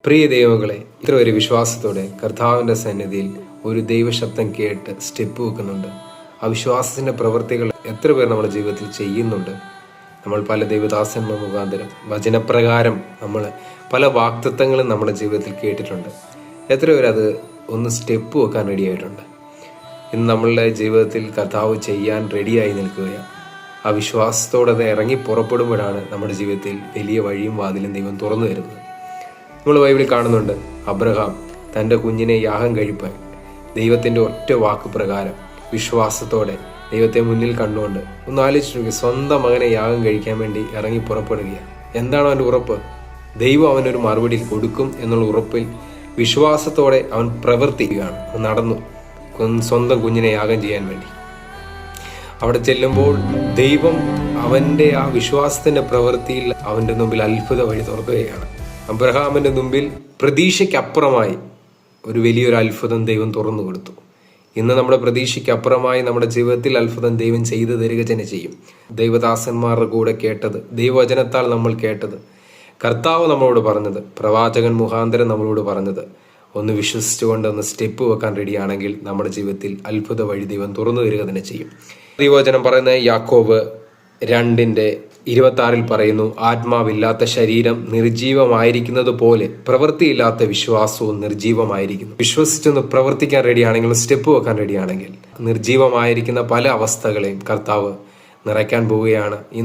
പ്രിയ ദൈവങ്ങളെ, ഇത്ര ഒരു വിശ്വാസത്തോടെ കർത്താവിൻ്റെ സന്നിധിയിൽ ഒരു ദൈവശബ്ദം കേട്ട് സ്റ്റെപ്പ് വെക്കുന്നുണ്ട്. ആ വിശ്വാസത്തിൻ്റെ പ്രവൃത്തികൾ എത്ര പേർ നമ്മുടെ ജീവിതത്തിൽ ചെയ്യുന്നുണ്ട്? നമ്മൾ പല ദൈവദാസന്മാർ മുഖാന്തരം വചനപ്രകാരം നമ്മൾ പല വാക്തത്വങ്ങളും നമ്മുടെ ജീവിതത്തിൽ കേട്ടിട്ടുണ്ട്. എത്ര പേരത് ഒന്ന് സ്റ്റെപ്പ് വെക്കാൻ റെഡിയായിട്ടുണ്ട്? ഇന്ന് നമ്മളുടെ ജീവിതത്തിൽ കർത്താവ് ചെയ്യാൻ റെഡിയായി നിൽക്കുകയാണ്. ആ വിശ്വാസത്തോടെ അത് ഇറങ്ങി പുറപ്പെടുമ്പോഴാണ് നമ്മുടെ ജീവിതത്തിൽ വലിയ വഴിയും വാതിലും ദൈവം തുറന്നു തരുന്നത്. നമ്മൾ ബൈബിളിൽ കാണുന്നുണ്ട്, അബ്രഹാം തൻ്റെ കുഞ്ഞിനെ യാഗം കഴിപ്പാൻ ദൈവത്തിൻ്റെ ഒറ്റ വാക്ക് പ്രകാരം വിശ്വാസത്തോടെ ദൈവത്തെ മുന്നിൽ കണ്ടുകൊണ്ട് ഒന്ന് ആലോചിച്ച് നോക്കി, സ്വന്തം മകനെ യാഗം കഴിക്കാൻ വേണ്ടി ഇറങ്ങി പുറപ്പെടുകയാണ്. എന്താണ് അവൻ്റെ ഉറപ്പ്? ദൈവം അവനൊരു മറുപടി കൊടുക്കും എന്നുള്ള ഉറപ്പിൽ വിശ്വാസത്തോടെ അവൻ പ്രവർത്തിക്കുകയാണ്. നടന്നു സ്വന്തം കുഞ്ഞിനെ യാഗം ചെയ്യാൻ വേണ്ടി. അവിടെ ചെല്ലുമ്പോൾ ദൈവം അവൻ്റെ ആ വിശ്വാസത്തിൻ്റെ പ്രവൃത്തിയിൽ അവൻ്റെ മുമ്പിൽ അത്ഭുത വഴി തുറക്കുകയാണ്. അബ്രഹാമിൻ്റെ മുമ്പിൽ പ്രതീക്ഷയ്ക്കപ്പുറമായി ഒരു വലിയൊരു അത്ഭുതം ദൈവം തുറന്നു കൊടുത്തു. ഇന്ന് നമ്മുടെ പ്രതീക്ഷയ്ക്കപ്പുറമായി നമ്മുടെ ജീവിതത്തിൽ അത്ഭുതം ദൈവം ചെയ്തു തരിക തന്നെ ചെയ്യും. ദൈവദാസന്മാരുടെ കൂടെ കേട്ടത്, ദൈവവചനത്താൽ നമ്മൾ കേട്ടത്, കർത്താവ് നമ്മളോട് പറഞ്ഞത്, പ്രവാചകൻ മുഖാന്തരം നമ്മളോട് പറഞ്ഞത് ഒന്ന് വിശ്വസിച്ചുകൊണ്ട് ഒന്ന് സ്റ്റെപ്പ് വെക്കാൻ റെഡിയാണെങ്കിൽ നമ്മുടെ ജീവിതത്തിൽ അത്ഭുത വഴി ദൈവം തുറന്നു തരിക തന്നെ ചെയ്യും. ദൈവവചനം പറയുന്ന യാക്കോബ് 2:26 പറയുന്നു, ആത്മാവില്ലാത്ത ശരീരം നിർജീവമായിരിക്കുന്നത് പോലെ പ്രവൃത്തിയില്ലാത്ത വിശ്വാസവും നിർജീവമായിരിക്കുന്നു. വിശ്വസിച്ചൊന്ന് പ്രവർത്തിക്കാൻ റെഡിയാണെങ്കിൽ, സ്റ്റെപ്പ് വെക്കാൻ റെഡിയാണെങ്കിൽ നിർജീവമായിരിക്കുന്ന പല അവസ്ഥകളെയും കർത്താവ് നിറയ്ക്കാൻ പോവുകയാണ്. ഈ